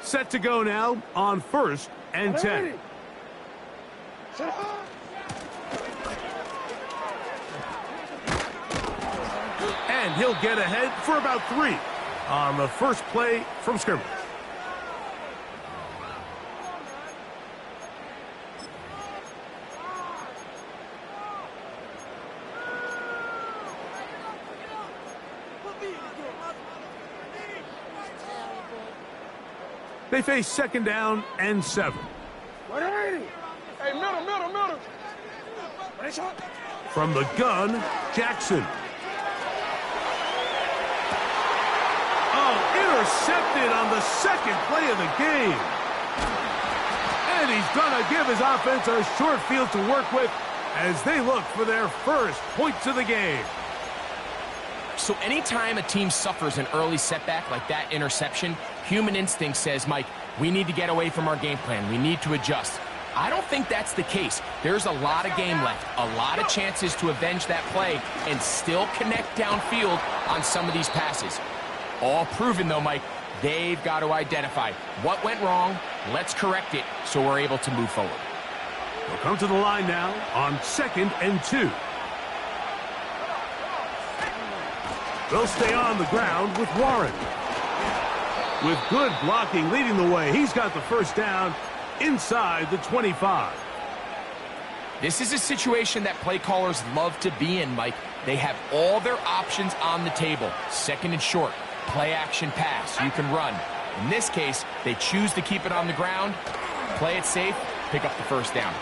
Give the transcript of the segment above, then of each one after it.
Set to go now on 1st and 10. And he'll get ahead for about 3 on the first play from scrimmage. They face 2nd down and 7. Hey, middle. From the gun, Jackson. Oh, intercepted on the 2nd play of the game. And he's going to give his offense a short field to work with as they look for their first points of the game. So anytime a team suffers an early setback like that interception, human instinct says, Mike, we need to get away from our game plan. We need to adjust. I don't think that's the case. There's a lot of game left, a lot of chances to avenge that play and still connect downfield on some of these passes. All proven, though, Mike, they've got to identify what went wrong, let's correct it so we're able to move forward. We'll come to the line now on 2nd and 2. They'll stay on the ground with Warren. With good blocking leading the way, he's got the first down inside the 25. This is a situation that play callers love to be in, Mike. They have all their options on the table. 2nd and short, play action pass, you can run. In this case, they choose to keep it on the ground, play it safe, pick up the first down.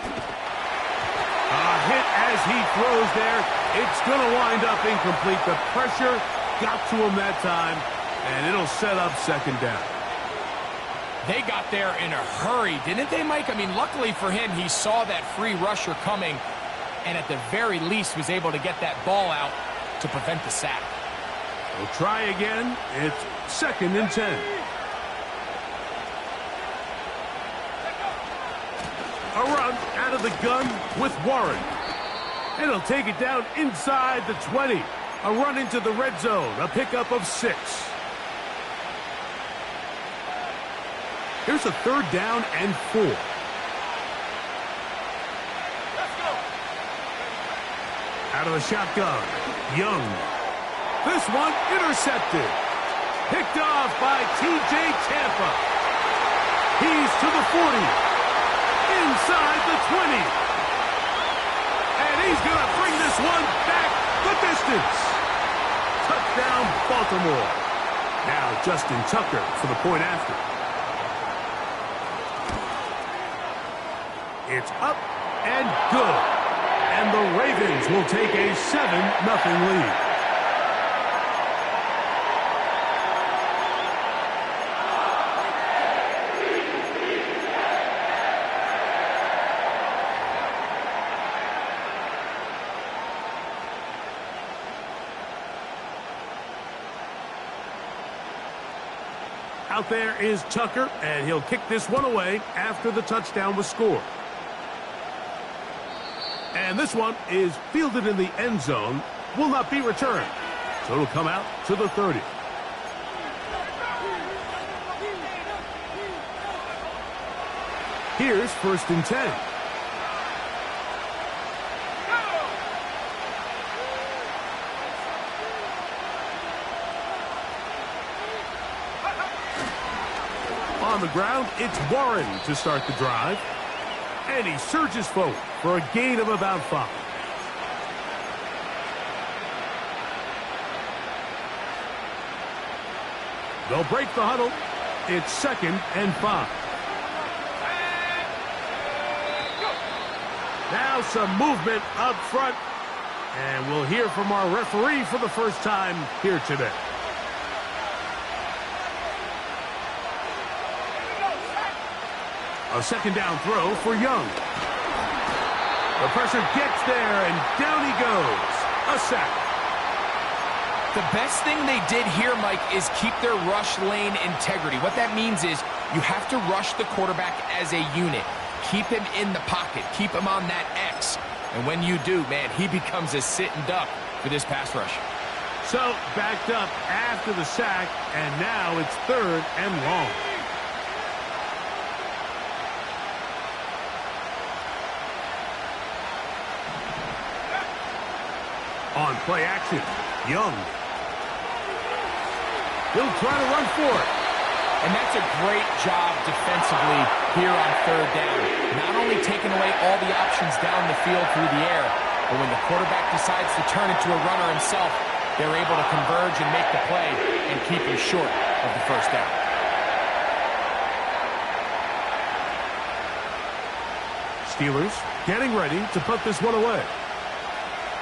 A hit as he throws there. It's going to wind up incomplete. The pressure got to him that time, and it'll set up 2nd down. They got there in a hurry, didn't they, Mike? I mean, luckily for him, he saw that free rusher coming, and at the very least was able to get that ball out to prevent the sack. We'll try again. It's 2nd and 10. A run out of the gun with Warren. And he'll take it down inside the 20. A run into the red zone. A pickup of 6. Here's a 3rd down and 4. Out of the shotgun. Young. This one intercepted. Picked off by T.J. Tampa. He's to the 40. Inside the 20. And he's going to bring this one back the distance. Touchdown, Baltimore. Now Justin Tucker for the point after. It's up and good. And the Ravens will take a 7-0 lead. Out there is Tucker, and he'll kick this one away after the touchdown was scored. And this one is fielded in the end zone, will not be returned. So it'll come out to the 30. Here's 1st and 10. On the ground, it's Warren to start the drive. And he surges forward for a gain of about 5. They'll break the huddle. It's 2nd and 5. Now some movement up front. And we'll hear from our referee for the first time here today. A 2nd down throw for Young. The pressure gets there, and down he goes. A sack. The best thing they did here, Mike, is keep their rush lane integrity. What that means is you have to rush the quarterback as a unit. Keep him in the pocket. Keep him on that X. And when you do, man, he becomes a sitting duck for this pass rush. So, backed up after the sack, and now it's 3rd and long. On play action, Young. He'll try to run for it. And that's a great job defensively here on 3rd down. Not only taking away all the options down the field through the air, but when the quarterback decides to turn into a runner himself, they're able to converge and make the play and keep him short of the 1st down. Steelers getting ready to put this one away.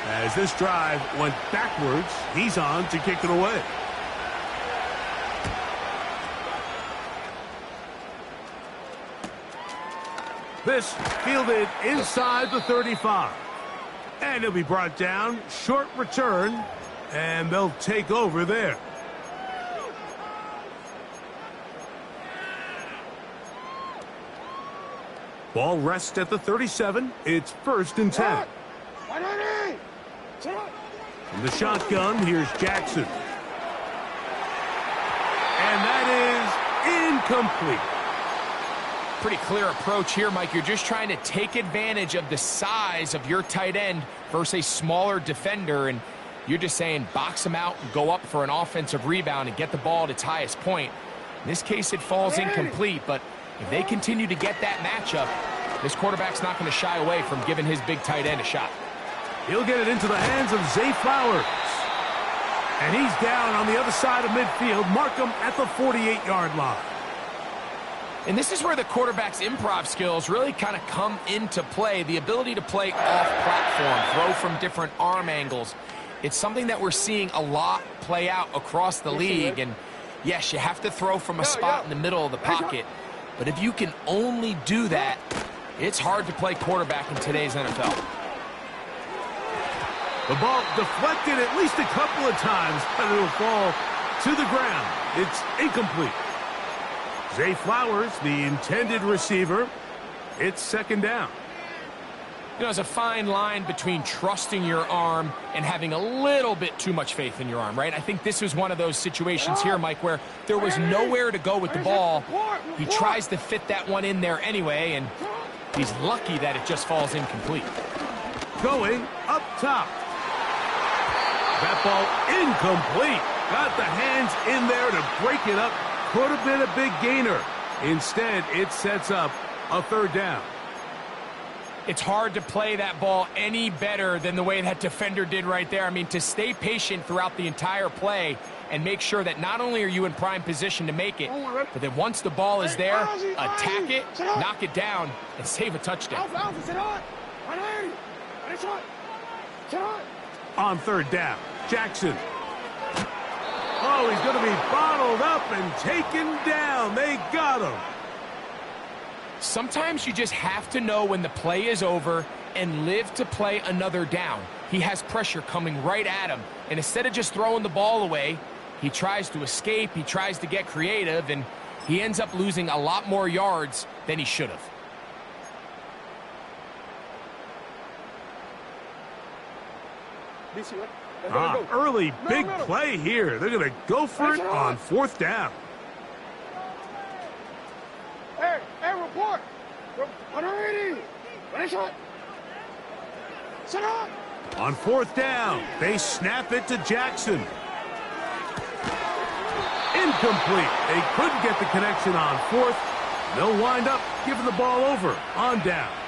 As this drive went backwards, he's on to kick it away. This fielded inside the 35. And it'll be brought down, short return, and they'll take over there. Ball rests at the 37. It's 1st and 10. From the shotgun, here's Jackson. And that is incomplete. Pretty clear approach here, Mike. You're just trying to take advantage of the size of your tight end versus a smaller defender, and you're just saying box him out and go up for an offensive rebound and get the ball at its highest point. In this case, it falls incomplete, but if they continue to get that matchup, this quarterback's not going to shy away from giving his big tight end a shot. He'll get it into the hands of Zay Flowers. And he's down on the other side of midfield. Mark him at the 48-yard line. And this is where the quarterback's improv skills really kind of come into play. The ability to play off-platform, throw from different arm angles. It's something that we're seeing a lot play out across the league. And yes, you have to throw from a spot in the middle of the pocket. But if you can only do that, it's hard to play quarterback in today's NFL. The ball deflected at least a couple of times, but it'll fall to the ground. It's incomplete. Zay Flowers, the intended receiver. It's 2nd down. You know, there's a fine line between trusting your arm and having a little bit too much faith in your arm, right? I think this was one of those situations here, Mike, where there was nowhere to go with the ball. He tries to fit that one in there anyway, and he's lucky that it just falls incomplete. Going up top. That ball incomplete. Got the hands in there to break it up. Could have been a big gainer. Instead, it sets up a 3rd down. It's hard to play that ball any better than the way that defender did right there. I mean, to stay patient throughout the entire play and make sure that not only are you in prime position to make it, but that once the ball is there, attack it, knock it down, and save a touchdown. On 3rd down, Jackson. Oh, he's going to be bottled up and taken down. They got him. Sometimes you just have to know when the play is over and live to play another down. He has pressure coming right at him, and instead of just throwing the ball away, he tries to escape, he tries to get creative, and he ends up losing a lot more yards than he should have. Early big play here. They're going to go for it on 4th down. Hey, report. 180. On 4th down, they snap it to Jackson. Incomplete. They couldn't get the connection on 4th. They'll wind up giving the ball over on downs.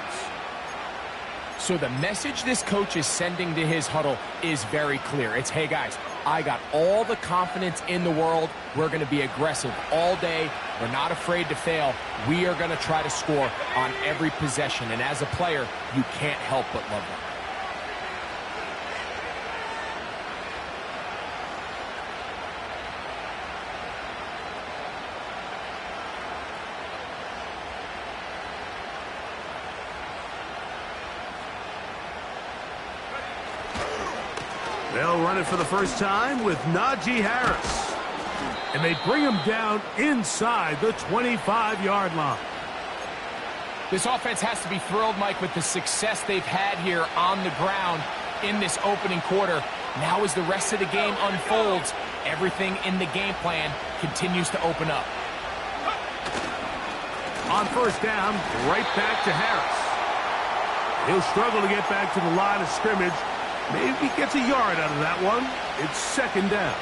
So the message this coach is sending to his huddle is very clear. It's, hey guys, I got all the confidence in the world. We're going to be aggressive all day. We're not afraid to fail. We are going to try to score on every possession. And as a player, you can't help but love that. They'll run it for the first time with Najee Harris. And they bring him down inside the 25-yard line. This offense has to be thrilled, Mike, with the success they've had here on the ground in this opening quarter. Now as the rest of the game unfolds, everything in the game plan continues to open up. On first down, right back to Harris. He'll struggle to get back to the line of scrimmage. Maybe he gets a yard out of that one. It's second down.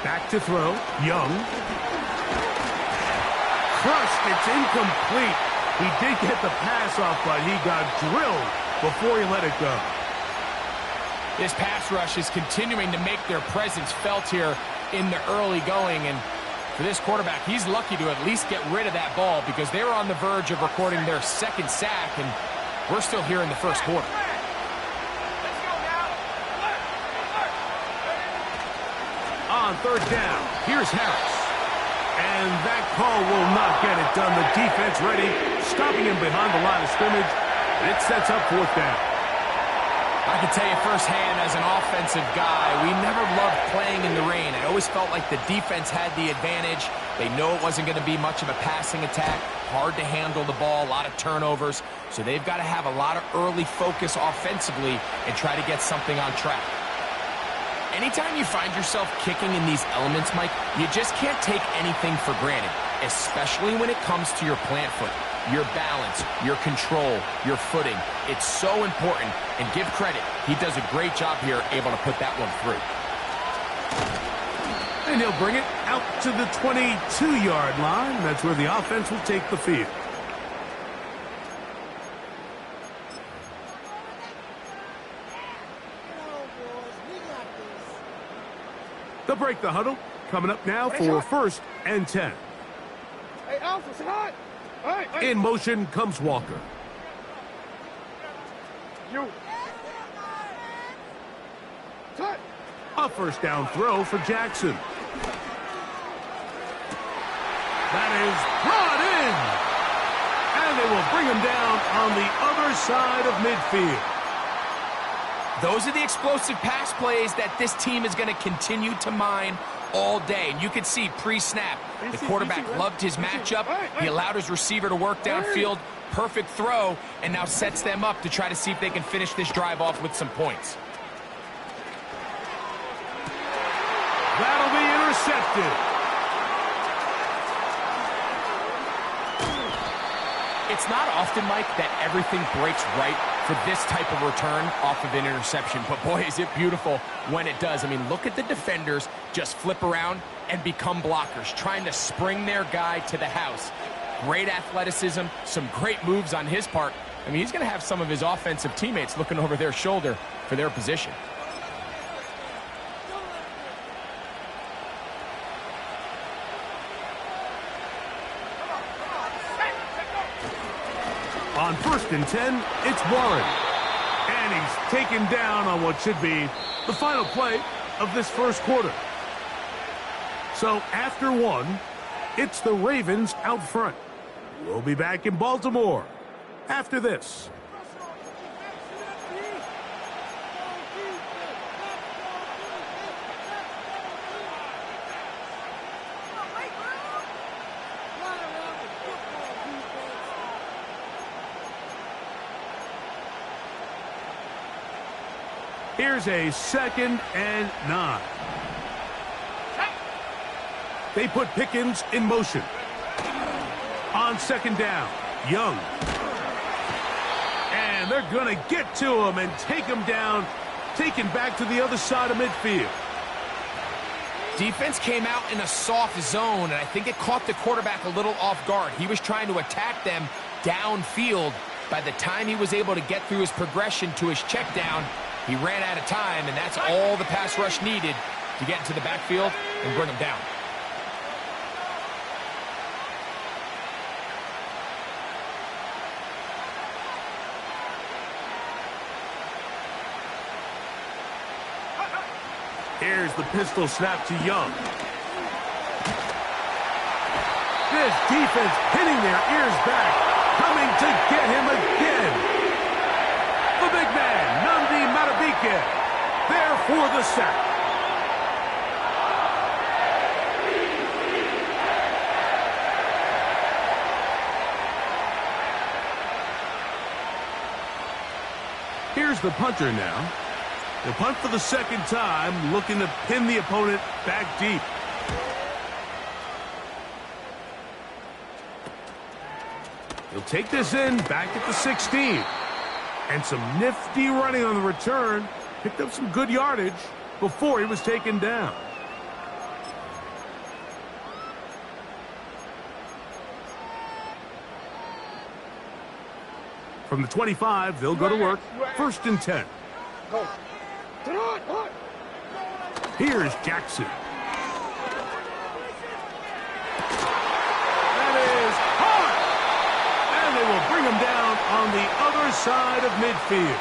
Back to throw. Young. Crushed. It's incomplete. He did get the pass off, but he got drilled before he let it go. This pass rush is continuing to make their presence felt here in the early going. And for this quarterback, he's lucky to at least get rid of that ball because they were on the verge of recording their second sack, and we're still here in the first quarter. On third down, here's Harris. And that call will not get it done. The defense ready, stopping him behind the line of scrimmage, and it sets up fourth down. I can tell you firsthand as an offensive guy, we never loved playing in the rain. It always felt like the defense had the advantage. They know it wasn't going to be much of a passing attack, hard to handle the ball, a lot of turnovers. So they've got to have a lot of early focus offensively and try to get something on track. Anytime you find yourself kicking in these elements, Mike, you just can't take anything for granted, especially when it comes to your plant foot, your balance, your control, your footing. It's so important, and give credit. He does a great job here able to put that one through. And he'll bring it out to the 22-yard line. That's where the offense will take the field. They'll break the huddle. Coming up now for first and 10. Hey, Alpha, say hi. All right. In motion comes Walker. You. Cut. A first down throw for Jackson. That is brought in. And they will bring him down on the other side of midfield. Those are the explosive pass plays that this team is going to continue to mine all day. And you can see pre-snap, the quarterback loved his matchup. He allowed his receiver to work downfield. Perfect throw, and now sets them up to try to see if they can finish this drive off with some points. That'll be intercepted. It's not often, Mike, that everything breaks right for this type of return off of an interception. But, boy, is it beautiful when it does. I mean, look at the defenders just flip around and become blockers, trying to spring their guy to the house. Great athleticism, some great moves on his part. I mean, he's going to have some of his offensive teammates looking over their shoulder for their position. On first and 10, it's Warren. And he's taken down on what should be the final play of this first quarter. So after one, it's the Ravens out front. We'll be back in Baltimore after this. Here's a second and 9. They put Pickens in motion. On second down, Young. And they're going to get to him and take him down, taken back to the other side of midfield. Defense came out in a soft zone, and I think it caught the quarterback a little off guard. He was trying to attack them downfield. By the time he was able to get through his progression to his check down, he ran out of time, and that's all the pass rush needed to get into the backfield and bring him down. Here's the pistol snap to Young. this defense pinning their ears back, coming to get him again. The big man, Nandi Matabike, there for the sack. Here's the punter now. He'll punt for the second time, looking to pin the opponent back deep. He'll take this in back at the 16. And some nifty running on the return. Picked up some good yardage before he was taken down. From the 25, they'll go to work. 1st and 10. Here's Jackson. That is hard. And they will bring him down on the other side of midfield.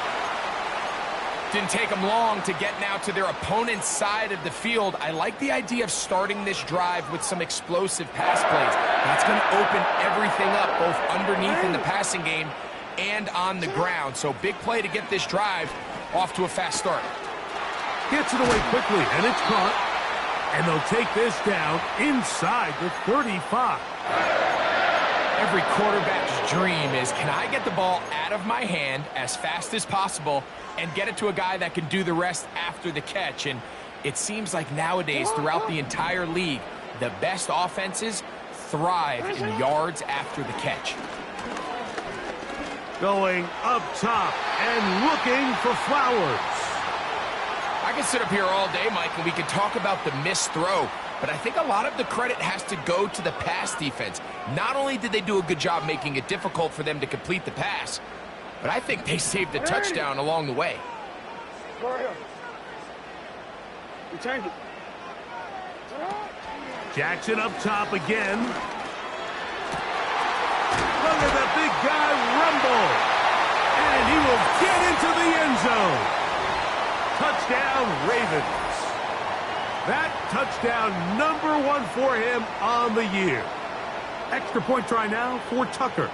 Didn't take them long to get now to their opponent's side of the field. I like the idea of starting this drive with some explosive pass plays. That's going to open everything up, both underneath in the passing game and on the ground. So big play to get this drive off to a fast start. Gets it away quickly, and it's caught. And they'll take this down inside the 35. Every quarterback's dream is, can I get the ball out of my hand as fast as possible and get it to a guy that can do the rest after the catch? And it seems like nowadays, throughout the entire league, the best offenses thrive in yards after the catch. Going up top and looking for Flowers. I can sit up here all day, Mike, and we can talk about the missed throw, but I think a lot of the credit has to go to the pass defense. Not only did they do a good job making it difficult for them to complete the pass, but I think they saved a touchdown along the way. Jackson up top again. Look at that big guy rumble. And he will get into the end zone. Touchdown, Ravens. That touchdown #1 for him on the year. Extra point try now for Tucker.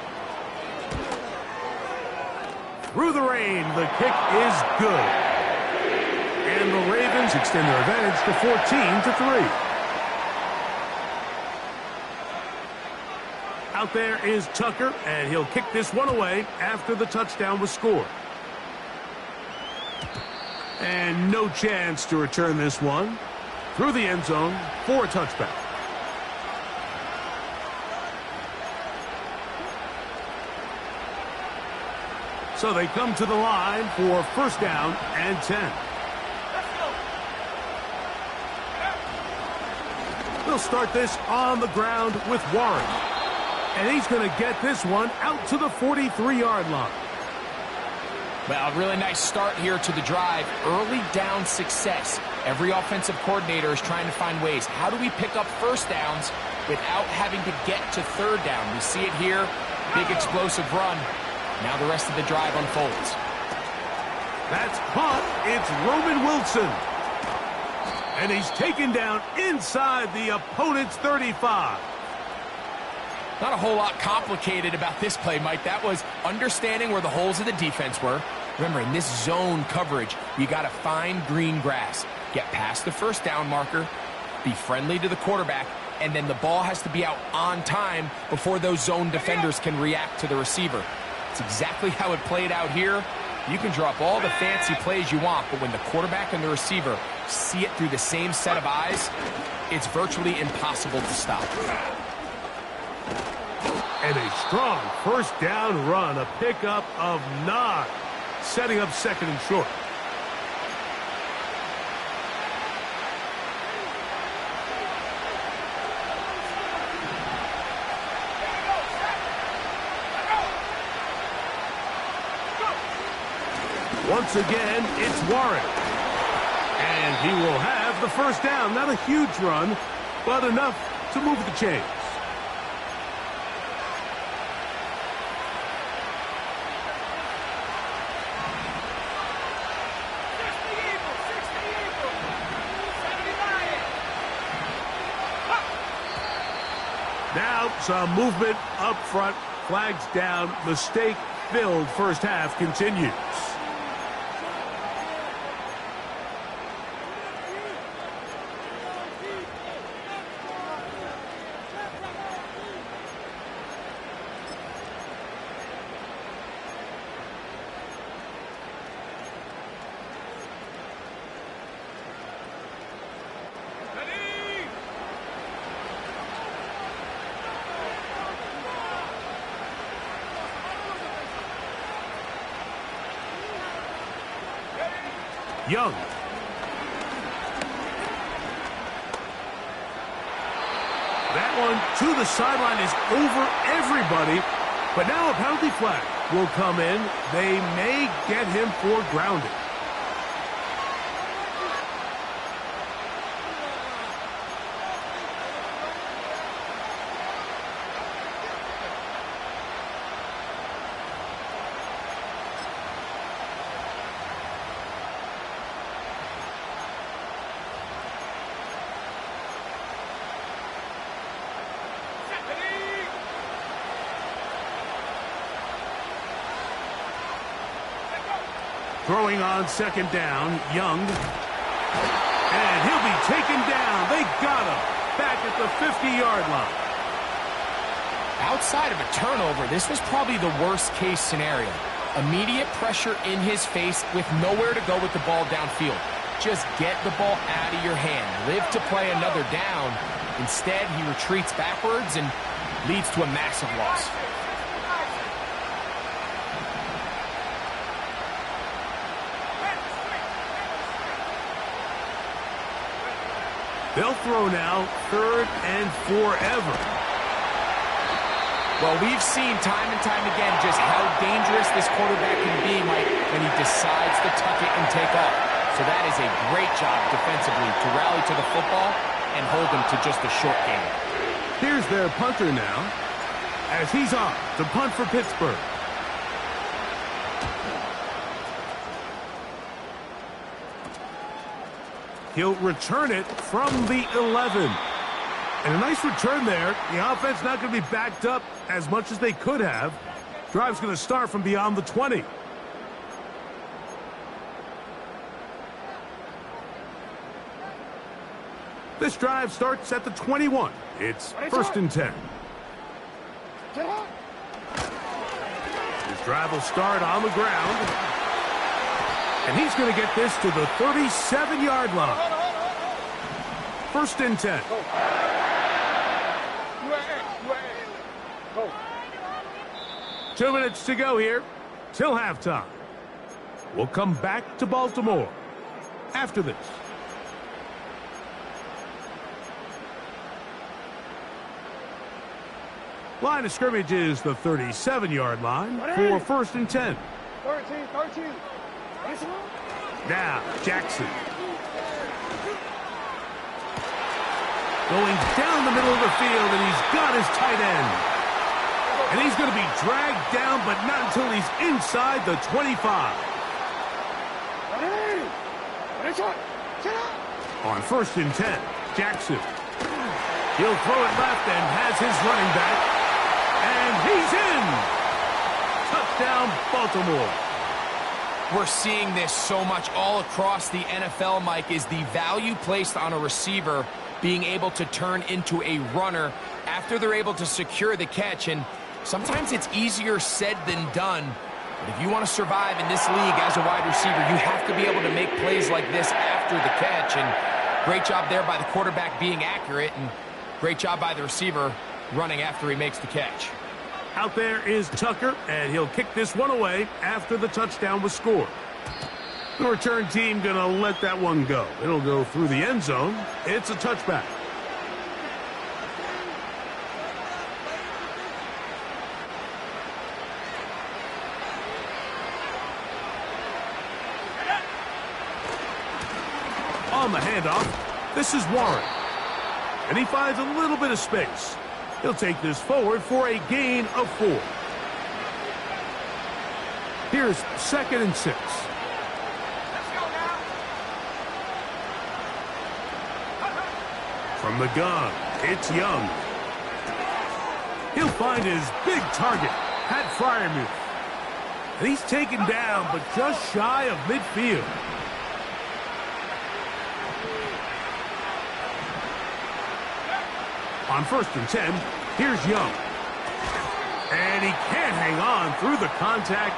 Through the rain, the kick is good. And the Ravens extend their advantage to 14-3. Out there is Tucker, and he'll kick this one away after the touchdown was scored. And no chance to return this one. Through the end zone for a touchback. So they come to the line for 1st down and 10. They'll start this on the ground with Warren. And he's going to get this one out to the 43-yard line. Well, a really nice start here to the drive. Early down success. Every offensive coordinator is trying to find ways. How do we pick up 1st downs without having to get to 3rd down? We see it here. Big explosive run. Now the rest of the drive unfolds. That's caught. It's Roman Wilson. And he's taken down inside the opponent's 35. Not a whole lot complicated about this play, Mike. That was understanding where the holes of the defense were. Remember, in this zone coverage, you got to find green grass. Get past the 1st down marker, be friendly to the quarterback, and then the ball has to be out on time before those zone defenders can react to the receiver. It's exactly how it played out here. You can drop all the fancy plays you want, but when the quarterback and the receiver see it through the same set of eyes, it's virtually impossible to stop. And a strong 1st down run, a pickup of 9, setting up 2nd and short. Once again, it's Warren. And he will have the 1st down. Not a huge run, but enough to move the chains. Now Some movement up front. Flags down. Mistake-filled first half continues. Young. That one to the sideline is over everybody. But now a penalty flag will come in. They may get him for grounding. Throwing on second down, Young. And he'll be taken down. They got him back at the 50-yard line. Outside of a turnover, this was probably the worst-case scenario. Immediate pressure in his face with nowhere to go with the ball downfield. Just get the ball out of your hand. Live to play another down. Instead, he retreats backwards and leads to a massive loss. They'll throw now, 3rd and forever. Well, we've seen time and time again just how dangerous this quarterback can be, Mike, when he decides to tuck it and take off. So that is a great job defensively to rally to the football and hold him to just a short game. Here's their punter now, as he's off to punt for Pittsburgh. He'll return it from the 11. And a nice return there. The offense not going to be backed up as much as they could have. Drive's going to start from beyond the 20. This drive starts at the 21. It's 1st and 10. This drive will start on the ground. And he's going to get this to the 37-yard line. 1st and 10. 2 minutes to go here till halftime. We'll come back to Baltimore after this. Line of scrimmage is the 37-yard line for 1st and 10. 13. Now, Jackson. Going down the middle of the field, and he's got his tight end. And he's going to be dragged down, but not until he's inside the 25. On 1st and 10, Jackson. He'll throw it left and has his running back. And he's in. Touchdown, Baltimore. We're seeing this so much all across the NFL, Mike, is the value placed on a receiver being able to turn into a runner after they're able to secure the catch. And sometimes it's easier said than done. But if you want to survive in this league as a wide receiver, you have to be able to make plays like this after the catch. And great job there by the quarterback being accurate, and great job by the receiver running after he makes the catch. Out there is Tucker, and he'll kick this one away after the touchdown was scored. The return team going to let that one go. It'll go through the end zone. It's a touchback. On the handoff, this is Warren. And he finds a little bit of space. He'll take this forward for a gain of 4. Here's 2nd and 6. From the gun, it's Young. He'll find his big target, Pat Fryermuth. And he's taken down, but just shy of midfield. On 1st and 10, here's Young. And he can't hang on through the contact.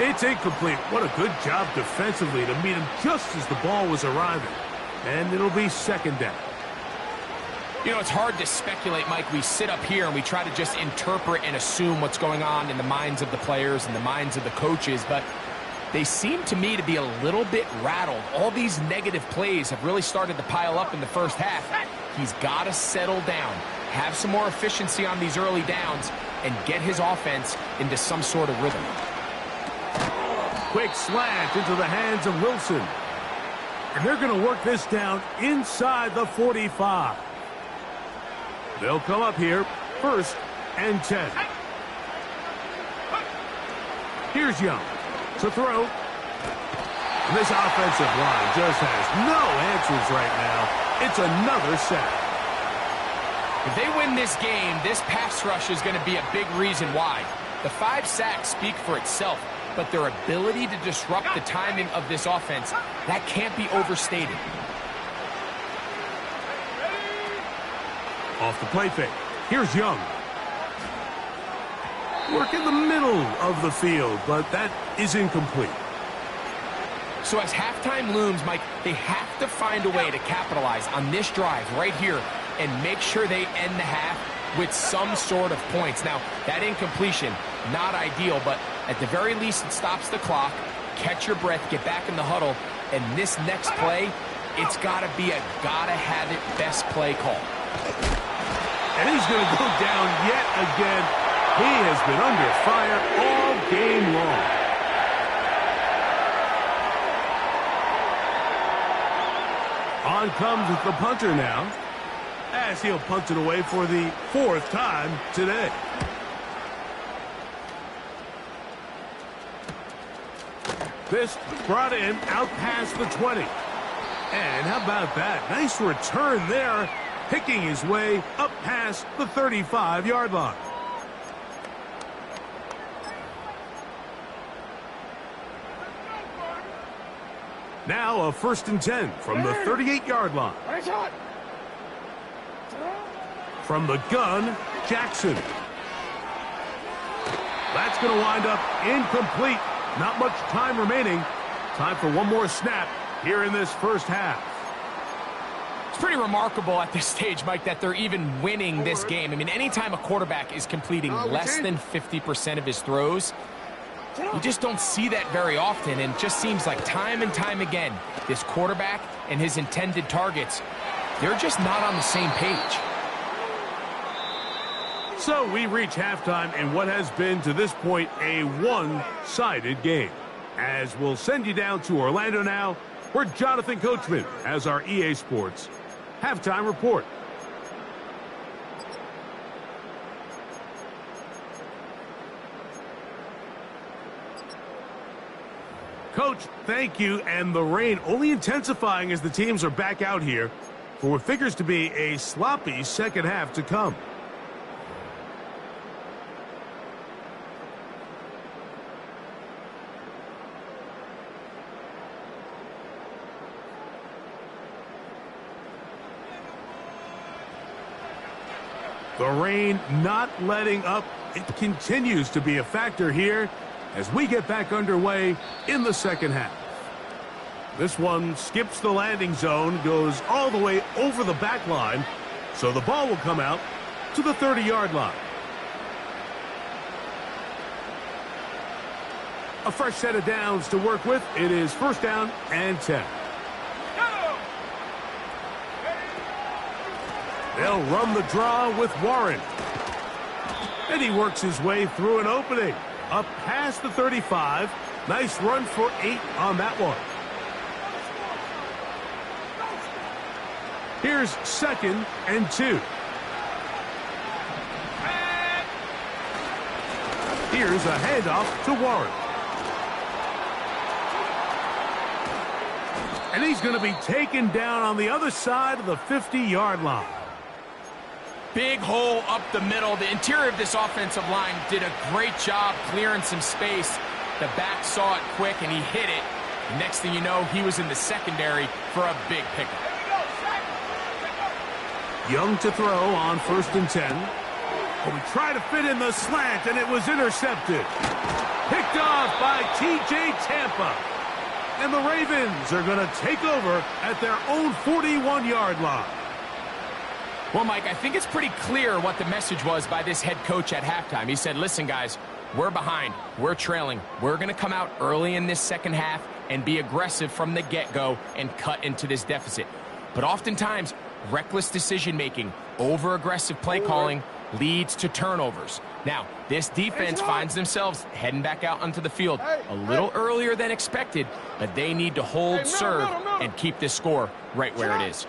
It's incomplete. What a good job defensively to meet him just as the ball was arriving. And it'll be 2nd down. You know, it's hard to speculate, Mike. We sit up here and we try to just interpret and assume what's going on in the minds of the players and the minds of the coaches, but they seem to me to be a little bit rattled. All these negative plays have really started to pile up in the first half. He's got to settle down, have some more efficiency on these early downs, and get his offense into some sort of rhythm. Quick slant into the hands of Wilson. And they're going to work this down inside the 45. They'll come up here, 1st and 10. Here's Young to throw. And this offensive line just has no answers right now. It's another sack. If they win this game, this pass rush is going to be a big reason why. The 5 sacks speak for itself, but their ability to disrupt the timing of this offense, that can't be overstated. Off the play fake. Here's Young. Work in the middle of the field, but that is incomplete. So as halftime looms, Mike, they have to find a way to capitalize on this drive right here and make sure they end the half with some sort of points. Now, that incompletion, not ideal, but at the very least it stops the clock. Catch your breath, get back in the huddle, and this next play, it's got to be a gotta-have-it best play call. And he's going to go down yet again. He has been under fire all game long. On comes the punter now, as he'll punt it away for the 4th time today. This brought in out past the 20. And how about that? Nice return there, picking his way up past the 35-yard line. Now a 1st and 10 from the 38-yard line. From the gun, Jackson. That's going to wind up incomplete. Not much time remaining. Time for one more snap here in this first half. It's pretty remarkable at this stage, Mike, that they're even winning this game. I mean, anytime a quarterback is completing less than 50% of his throws, you just don't see that very often, and it just seems like time and time again, this quarterback and his intended targets, they're just not on the same page. So we reach halftime in what has been, to this point, a one-sided game. As we'll send you down to Orlando now, where Jonathan Coachman has our EA Sports halftime report. Coach, thank you, and the rain only intensifying as the teams are back out here for what figures to be a sloppy second half to come. The rain not letting up. It continues to be a factor here as we get back underway in the second half. This one skips the landing zone, goes all the way over the back line, so the ball will come out to the 30-yard line. A fresh set of downs to work with. It is 1st down and 10. They'll run the draw with Warren. And he works his way through an opening. Up past the 35. Nice run for 8 on that one. Here's 2nd and 2. Here's a handoff to Warren. And he's going to be taken down on the other side of the 50-yard line. Big hole up the middle. The interior of this offensive line did a great job clearing some space. The back saw it quick, and he hit it. The next thing you know, he was in the secondary for a big pickup. Young to throw on 1st and 10. Oh, we tried to fit in the slant, and it was intercepted. Picked off by T.J. Tampa. And the Ravens are going to take over at their own 41-yard line. Well, Mike, I think it's pretty clear what the message was by this head coach at halftime. He said, listen, guys, we're behind. We're trailing. We're going to come out early in this second half and be aggressive from the get-go and cut into this deficit. But oftentimes, reckless decision-making, over-aggressive play calling leads to turnovers. Now, this defense finds themselves heading back out onto the field a little earlier than expected, but they need to hold serve and keep this score right where it is.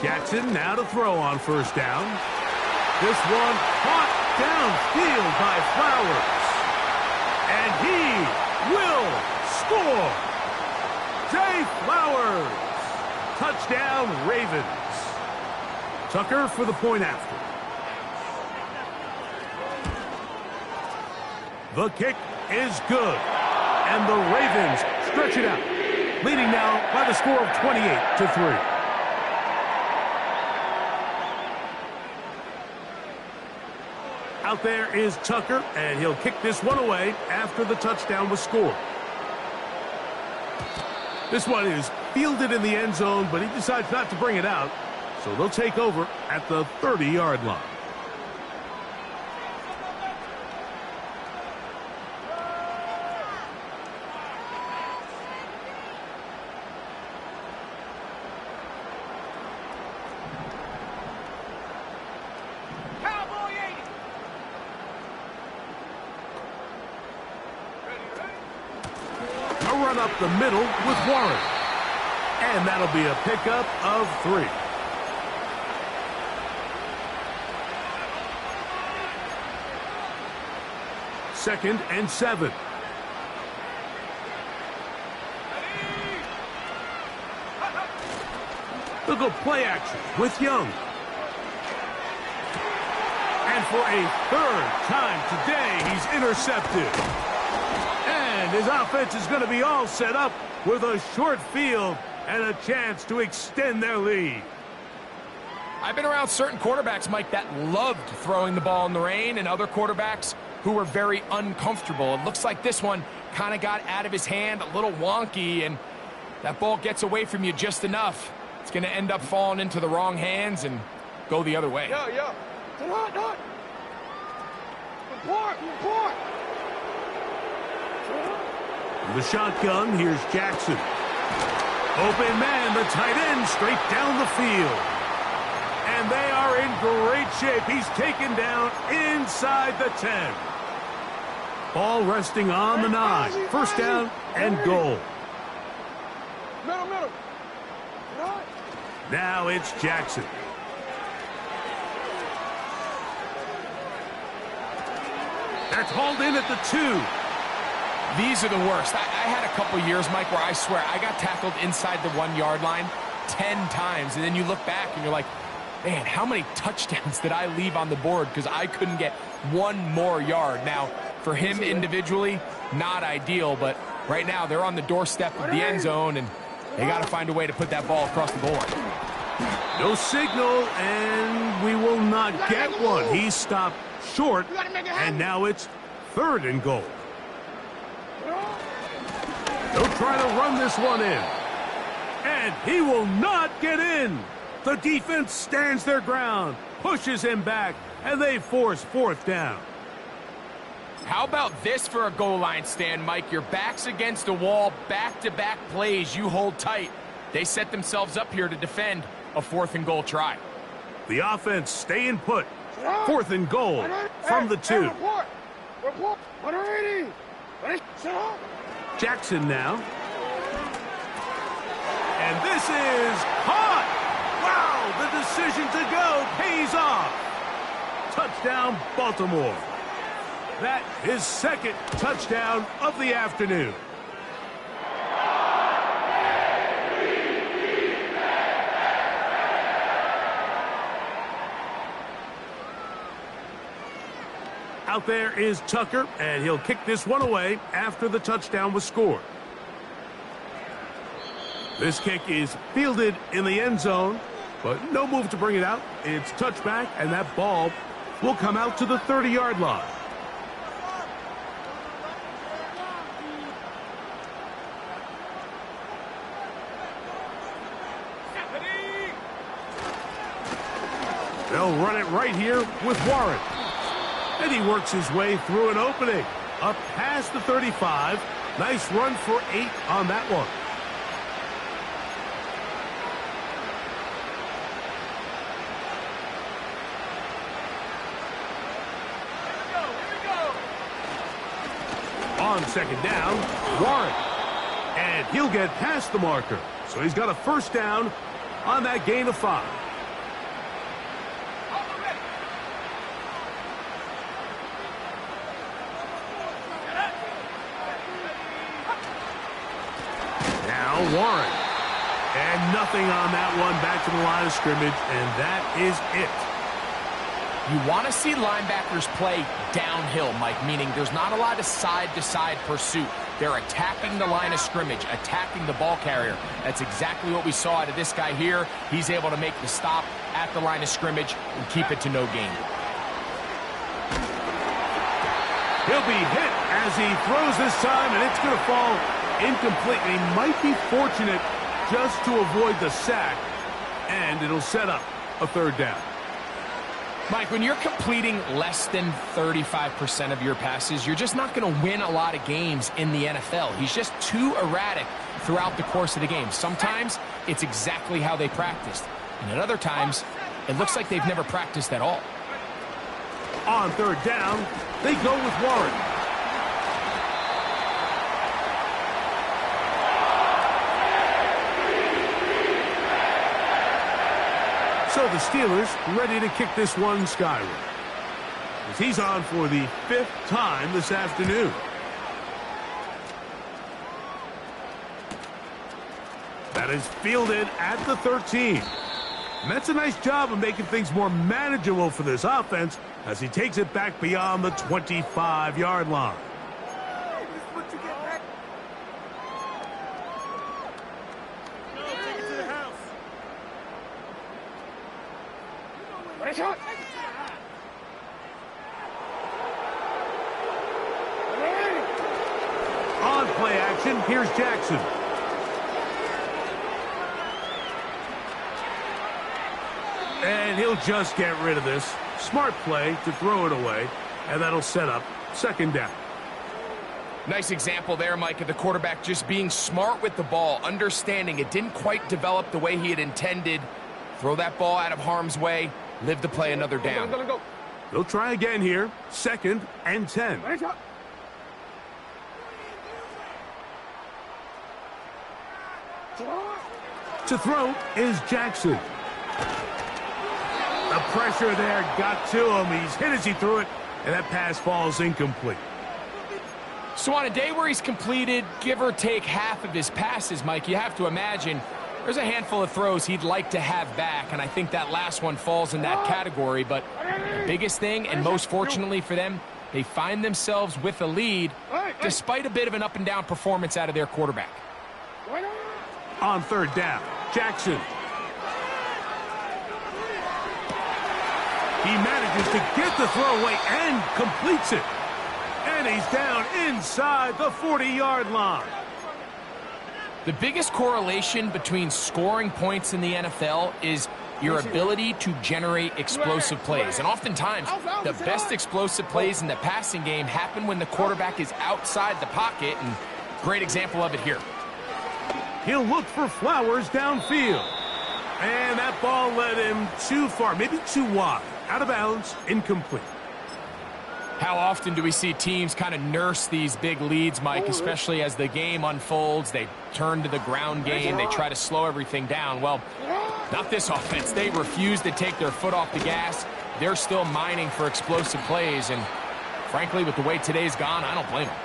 Jackson now to throw on 1st down. This one caught downfield by Flowers. And he will score. Zay Flowers. Touchdown, Ravens. Tucker for the point after. The kick is good. And the Ravens stretch it out, leading now by the score of 28-3. Out there is Tucker, and he'll kick this one away after the touchdown was scored. This one is fielded in the end zone, but he decides not to bring it out, so they'll take over at the 30-yard line. Run up the middle with Warren. And that'll be a pickup of 3. Second and 7. They'll go play action with Young. And for a 3rd time today, he's intercepted. And his offense is going to be all set up with a short field and a chance to extend their lead. I've been around certain quarterbacks, Mike, that loved throwing the ball in the rain, and other quarterbacks who were very uncomfortable. It looks like this one kind of got out of his hand, a little wonky, and that ball gets away from you just enough. It's going to end up falling into the wrong hands and go the other way. Yeah. Not. Report. The shotgun, here's Jackson. Open man, the tight end, straight down the field. And they are in great shape. He's taken down inside the 10. Ball resting on the 9. 1st down and goal. Middle. Now it's Jackson. That's hauled in at the 2. These are the worst. I had a couple years, Mike, where I swear I got tackled inside the 1-yard line 10 times. And then you look back and you're like, man, how many touchdowns did I leave on the board because I couldn't get one more yard? Now, for him individually, not ideal, but right now they're on the doorstep of the end zone, and they got to find a way to put that ball across the board. No signal, and we will not get one. He stopped short, and now it's 3rd and goal. They'll try to run this one in. And he will not get in. The defense stands their ground, pushes him back, and they force 4th down. How about this for a goal line stand, Mike? Your back's against the wall, back-to-back plays you hold tight. They set themselves up here to defend a 4th and goal try. The offense staying put. 4th and goal from the 2. Report. 180. Jackson now. And this is caught. Wow, the decision to go pays off. Touchdown, Baltimore. That is 2nd touchdown of the afternoon. Out there is Tucker, and he'll kick this one away after the touchdown was scored. This kick is fielded in the end zone, but no move to bring it out. It's touchback, and that ball will come out to the 30-yard line. They'll run it right here with Warren. And he works his way through an opening. Up past the 35. Nice run for 8 on that one. On second down, Warren. And he'll get past the marker. So he's got a first down on that gain of 5. Now Warren. And nothing on that one, back to the line of scrimmage, and that is it. You want to see linebackers play downhill, Mike, meaning there's not a lot of side-to-side pursuit. They're attacking the line of scrimmage, attacking the ball carrier. That's exactly what we saw out of this guy here. He's able to make the stop at the line of scrimmage and keep it to no gain. He'll be hit as he throws this time, and it's going to fall incomplete. And he might be fortunate just to avoid the sack, and it'll set up a third down. Mike, when you're completing less than 35% of your passes, you're just not going to win a lot of games in the NFL. He's just too erratic throughout the course of the game. Sometimes it's exactly how they practiced, and at other times it looks like they've never practiced at all. On third down, they go with Warren. So the Steelers ready to kick this one skyward, as he's on for the 5th time this afternoon. That is fielded at the 13. And that's a nice job of making things more manageable for this offense as he takes it back beyond the 25-yard line. On play action, here's Jackson. And he'll just get rid of this. Smart play to throw it away, and that'll set up second down. Nice example there, Mike, of the quarterback just being smart with the ball, understanding it didn't quite develop the way he had intended. Throw that ball out of harm's way, live to play another down. They'll try again here, 2nd and 10. To throw is Jackson. The pressure there got to him. He's hit as he threw it, and that pass falls incomplete. So on a day where he's completed, give or take half of his passes, Mike, you have to imagine there's a handful of throws he'd like to have back, and I think that last one falls in that category. But the biggest thing, and most fortunately for them, they find themselves with a lead despite a bit of an up-and-down performance out of their quarterback. On third down, Jackson. He manages to get the throw away and completes it. And he's down inside the 40-yard line. The biggest correlation between scoring points in the NFL is your ability to generate explosive plays. And oftentimes, the best explosive plays in the passing game happen when the quarterback is outside the pocket, and great example of it here. He'll look for Flowers downfield. And that ball led him too far, maybe too wide. Out of bounds, incomplete. How often do we see teams kind of nurse these big leads, Mike, especially as the game unfolds? They turn to the ground game. They try to slow everything down. Well, not this offense. They refuse to take their foot off the gas. They're still mining for explosive plays. And frankly, with the way today's gone, I don't blame them.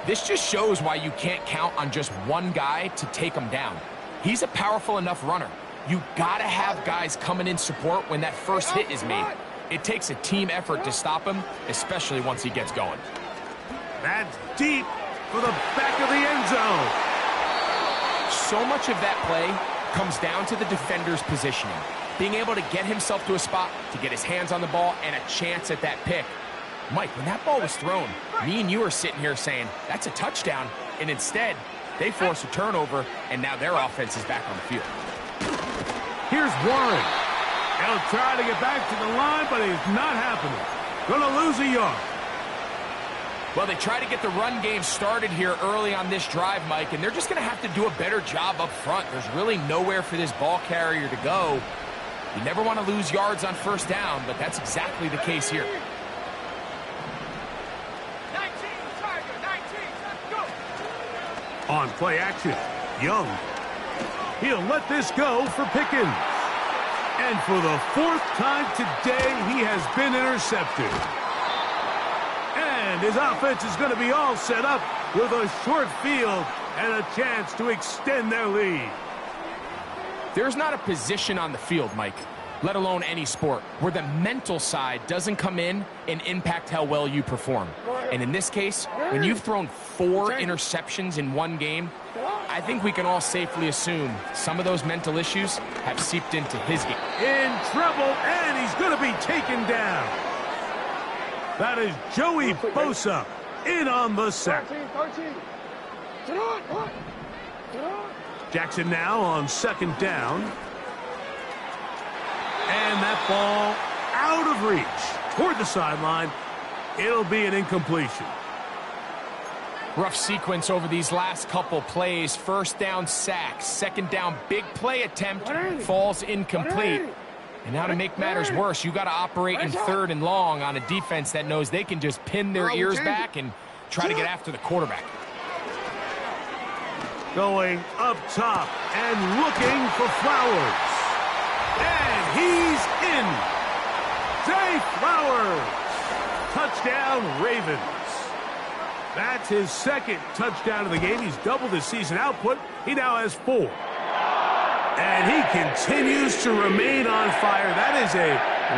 This just shows why you can't count on just one guy to take him down. He's a powerful enough runner. You got to have guys coming in support when that first hit is made. It takes a team effort to stop him, especially once he gets going. That's deep for the back of the end zone. So much of that play comes down to the defender's positioning. Being able to get himself to a spot, to get his hands on the ball, and a chance at that pick. Mike, when that ball was thrown, me and you are sitting here saying, that's a touchdown. And instead, they force a turnover, and now their offense is back on the field. Here's Warren. He'll try to get back to the line, but it's not happening. Gonna lose a yard. Well, they try to get the run game started here early on this drive, Mike, and they're just going to have to do a better job up front. There's really nowhere for this ball carrier to go. You never want to lose yards on first down, but that's exactly the case here. 19, Tiger, 19, go! On play action, Young. He'll let this go for Pickens. And for the 4th time today, he has been intercepted. And his offense is going to be all set up with a short field and a chance to extend their lead. There's not a position on the field, Mike, let alone any sport, where the mental side doesn't come in and impact how well you perform. And in this case, when you've thrown 4 interceptions in one game, I think we can all safely assume some of those mental issues have seeped into his game. In trouble, and he's going to be taken down. That is Joey Bosa in on the sack. 13. Jackson now on 2nd down. And that ball out of reach toward the sideline. It'll be an incompletion. Rough sequence over these last couple plays. First down sack, 2nd down big play attempt, falls incomplete. And now to make matters worse, you got to operate in 3rd and long on a defense that knows they can just pin their ears back and try to get after the quarterback. Going up top and looking for Flowers. And he's in. Zay Flowers. Touchdown, Ravens. That's his 2nd touchdown of the game. He's doubled his season output. He now has 4. And he continues to remain on fire. That is a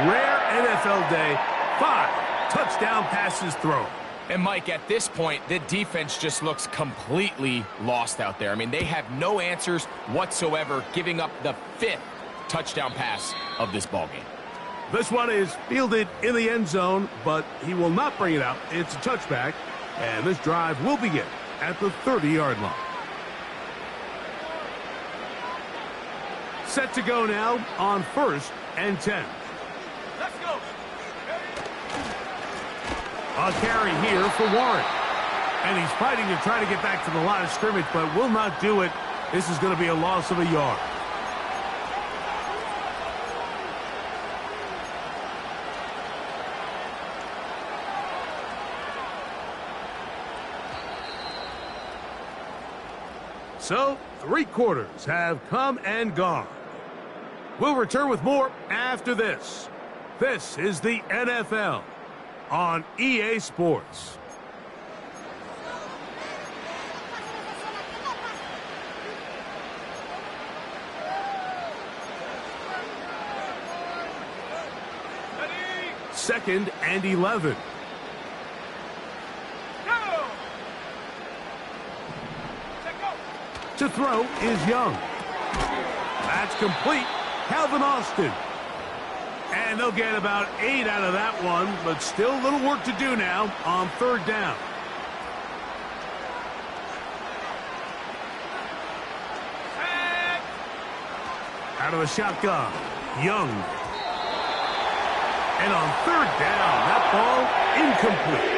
rare NFL day. 5 touchdown passes thrown. And, Mike, at this point, the defense just looks completely lost out there. I mean, they have no answers whatsoever, giving up the 5th touchdown pass of this ballgame. This one is fielded in the end zone, but he will not bring it out. It's a touchback, and this drive will begin at the 30-yard line. Set to go now on 1st and 10. Let's go! A carry here for Warren. And he's fighting to try to get back to the line of scrimmage, but will not do it. This is going to be a loss of a yard. So, 3 quarters have come and gone. We'll return with more after this. This is the NFL on EA Sports. Second and 11. To throw is Young. That's complete. Calvin Austin. And they'll get about 8 out of that one, but still a little work to do now on 3rd down. Out of the shotgun, Young. And on 3rd down, that ball incomplete.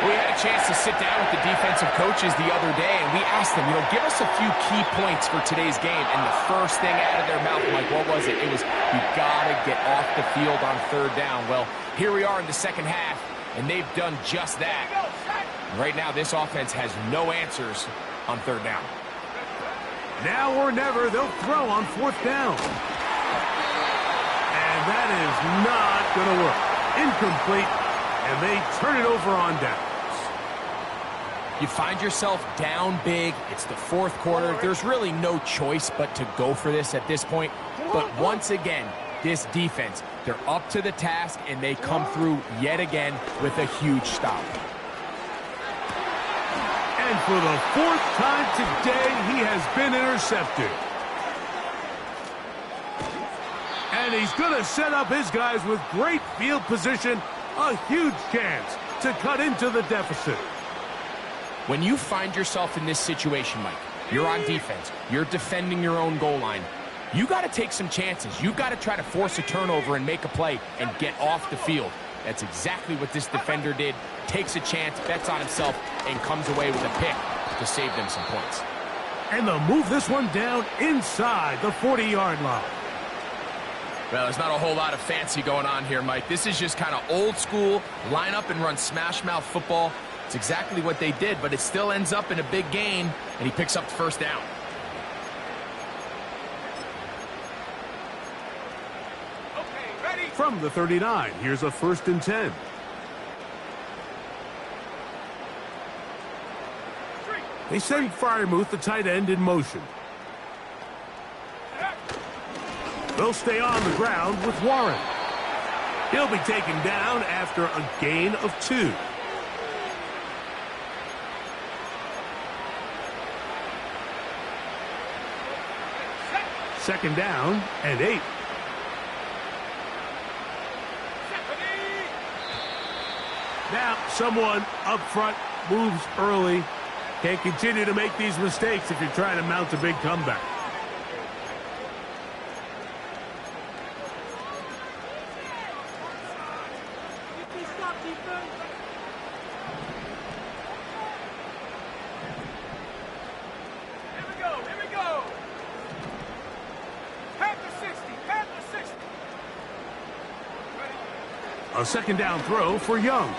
We had a chance to sit down with the defensive coaches the other day, and we asked them, give us a few key points for today's game. And the first thing out of their mouth, Mike, what was it? It was, you got to get off the field on 3rd down. Well, here we are in the second half, and they've done just that. Right now, this offense has no answers on 3rd down. Now or never, they'll throw on 4th down. And that is not going to work. Incomplete, and they turn it over on down. You find yourself down big. It's the 4th quarter. There's really no choice but to go for this at this point. But once again, this defense They're up to the task, and they come through yet again with a huge stop. And for the 4th time today, he has been intercepted. And he's going to set up his guys with great field position, a huge chance to cut into the deficit. When you find yourself in this situation, Mike, you're on defense, you're defending your own goal line, you got to take some chances. You've got to try to force a turnover and make a play and get off the field. That's exactly what this defender did. Takes a chance, bets on himself, and comes away with a pick to save them some points. And they'll move this one down inside the 40-yard line. Well, there's not a whole lot of fancy going on here, Mike. This is just kind of old school, line up and run smash mouth football. It's exactly what they did, but it still ends up in a big gain, and he picks up the first down. Okay, ready? From the 39, here's a 1st and 10. They send Freiermuth, the tight end, in motion. They'll stay on the ground with Warren. He'll be taken down after a gain of 2. Second down and 8. Now someone up front moves early. Can't continue to make these mistakes if you're trying to mount a big comeback. A second down throw for Young.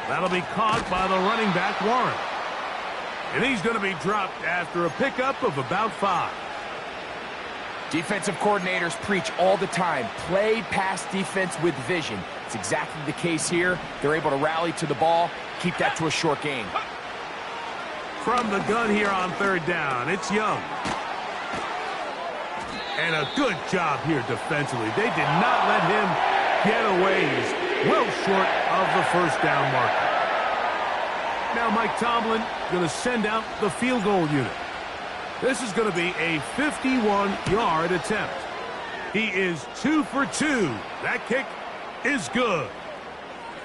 That'll be caught by the running back, Warren. And he's going to be dropped after a pickup of about 5. Defensive coordinators preach all the time, play pass defense with vision. It's exactly the case here. They're able to rally to the ball, keep that to a short gain. From the gun here on 3rd down, it's Young. And a good job here defensively. They did not let him get away. He's well short of the 1st down marker. Now Mike Tomlin going to send out the field goal unit. This is going to be a 51-yard attempt. He is 2 for 2. That kick is good.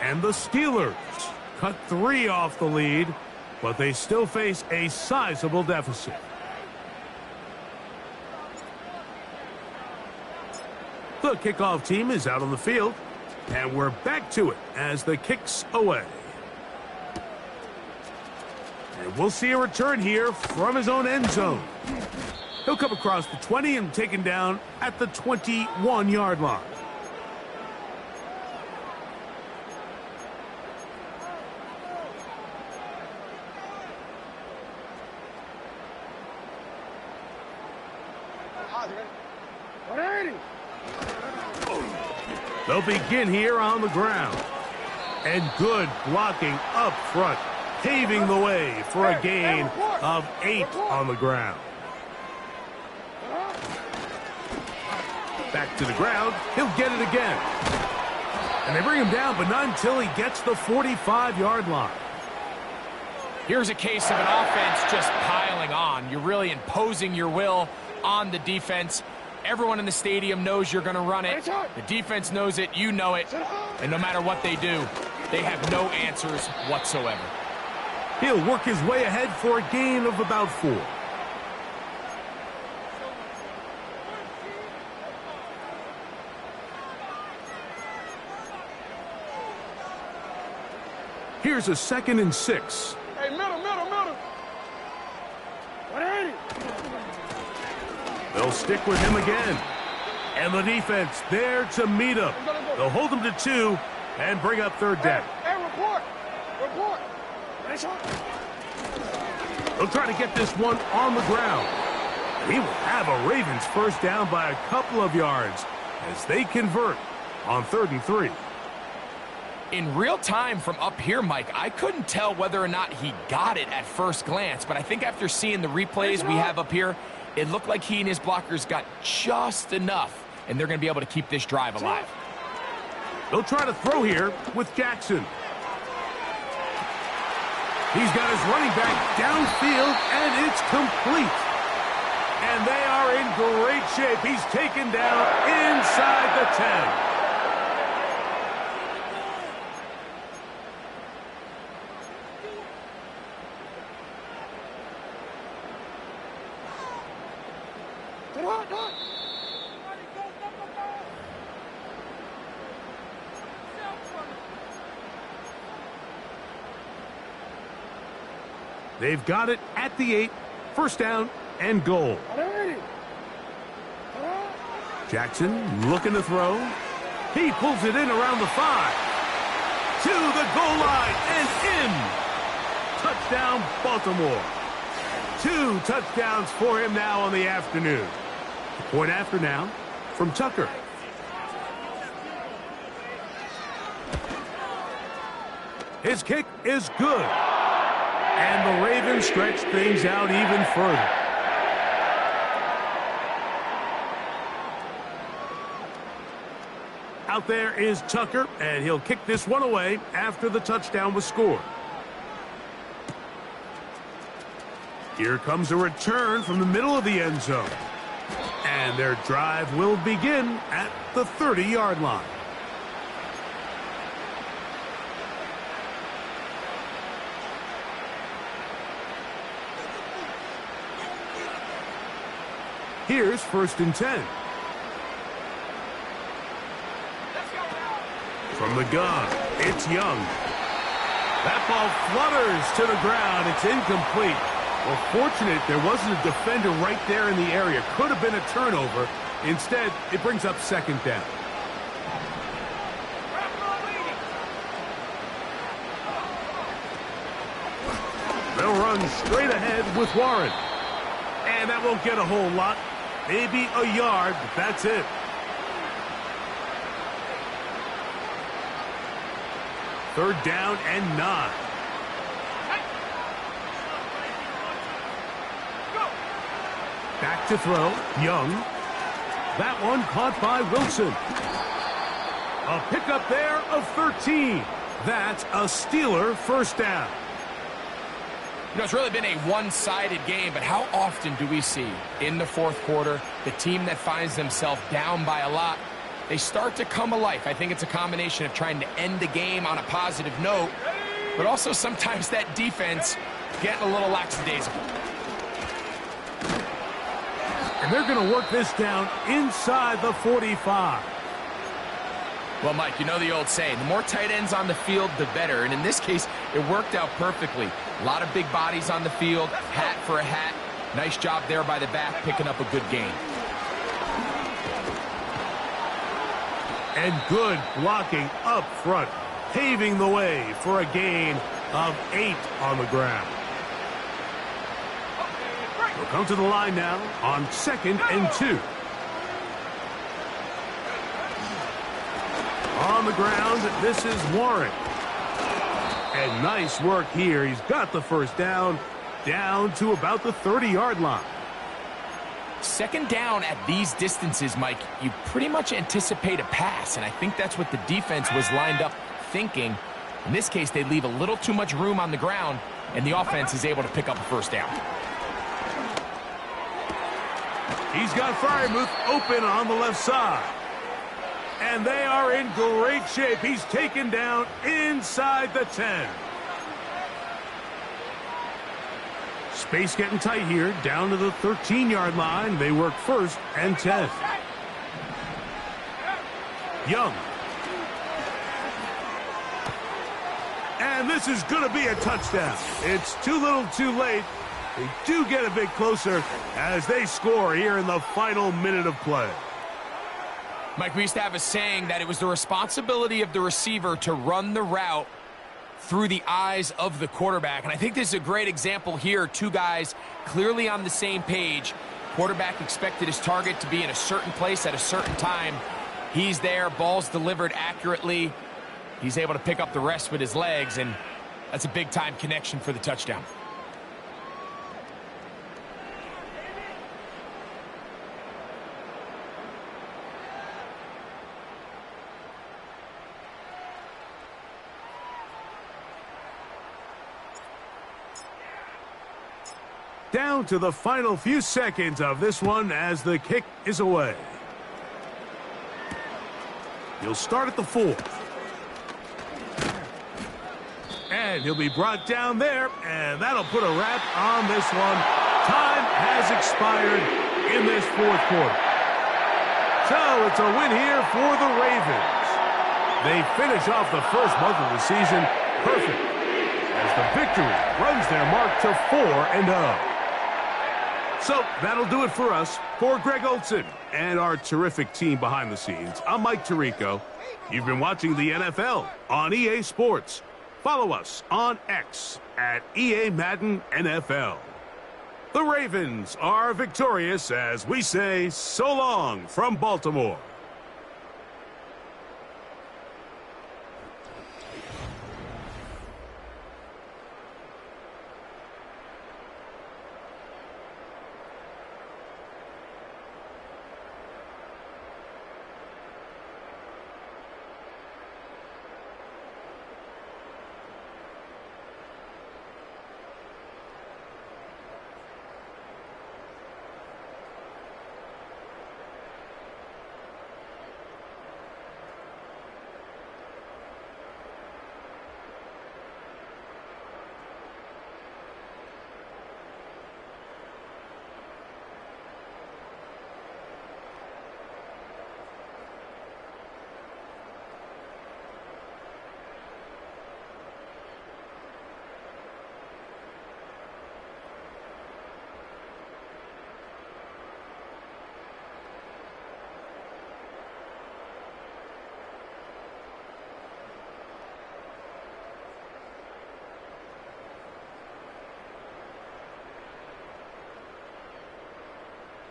And the Steelers cut 3 off the lead, but they still face a sizable deficit. The kickoff team is out on the field, and we're back to it as the kick's away. And we'll see a return here from his own end zone. He'll come across the 20 and taken down at the 21-yard line. They'll begin here on the ground. And good blocking up front, paving the way for a gain of 8 on the ground. Back to the ground. He'll get it again. And they bring him down, but not until he gets the 45-yard line. Here's a case of an offense just piling on. You're really imposing your will on the defense. Everyone in the stadium knows you're going to run it. The defense knows it. You know it. And no matter what they do, they have no answers whatsoever. He'll work his way ahead for a gain of about 4. Here's a 2nd and 6. Hey, middle. 180. They'll stick with him again. And the defense there to meet him. They'll hold him to 2 and bring up 3rd down. Hey, report. They'll try to get this one on the ground. He will have a Ravens 1st down by a couple of yards as they convert on 3rd and 3. In real time from up here, Mike, I couldn't tell whether or not he got it at first glance, but I think after seeing the replays we have up here, it looked like he and his blockers got just enough and they're going to be able to keep this drive alive. They'll try to throw here with Jackson. He's got his running back downfield, and it's complete. And they are in great shape. He's taken down inside the 10. They've got it at the 8, first down and goal. Jackson looking to throw. He pulls it in around the 5. To the goal line and in. Touchdown, Baltimore. 2 touchdowns for him now on the afternoon. Point after now from Tucker. His kick is good. And the Ravens stretch things out even further. Out there is Tucker, and he'll kick this one away after the touchdown was scored. Here comes a return from the middle of the end zone. And their drive will begin at the 30-yard line. Here's first and 10. From the gun, it's Young. That ball flutters to the ground. It's incomplete. Well, fortunate there wasn't a defender right there in the area. Could have been a turnover. Instead, it brings up second down. They'll run straight ahead with Warren. And that won't get a whole lot. Maybe a yard, but that's it. Third down and 9. Back to throw. Young. That one caught by Wilson. A pickup there of 13. That's a Steeler first down. You know, it's really been a one-sided game, but how often do we see in the fourth quarter the team that finds themselves down by a lot, they start to come alive? I think it's a combination of trying to end the game on a positive note, but also sometimes that defense getting a little lackadaisical. And they're going to work this down inside the 45. Well, Mike, you know the old saying, the more tight ends on the field, the better. And in this case, it worked out perfectly. A lot of big bodies on the field, hat for a hat. Nice job there by the back, picking up a good gain. And good blocking up front, paving the way for a gain of 8 on the ground. We'll come to the line now on 2nd and 2. On the ground, this is Warren. And nice work here. He's got the first down to about the 30-yard line. Second down at these distances, Mike, you pretty much anticipate a pass, and I think that's what the defense was lined up thinking. In this case, they leave a little too much room on the ground, and the offense is able to pick up a first down. He's got Freiermuth open on the left side. And they are in great shape. He's taken down inside the 10. Space getting tight here, down to the 13-yard line. They work first and 10. Young. And this is going to be a touchdown. It's too little too late. They do get a bit closer as they score here in the final minute of play. Mike, we used to have a saying that it was the responsibility of the receiver to run the route through the eyes of the quarterback. And I think this is a great example here. Two guys clearly on the same page. Quarterback expected his target to be in a certain place at a certain time. He's there, ball's delivered accurately. He's able to pick up the rest with his legs, and that's a big-time connection for the touchdown. Down to the final few seconds of this one as the kick is away. He'll start at the 4. And he'll be brought down there, and that'll put a wrap on this one. Time has expired in this fourth quarter. So it's a win here for the Ravens. They finish off the first month of the season perfect as the victory runs their mark to 4-0. So that'll do it for us. For Greg Olson and our terrific team behind the scenes, I'm Mike Tirico. You've been watching the NFL on EA Sports. Follow us on X at EA Madden NFL. The Ravens are victorious as we say so long from Baltimore.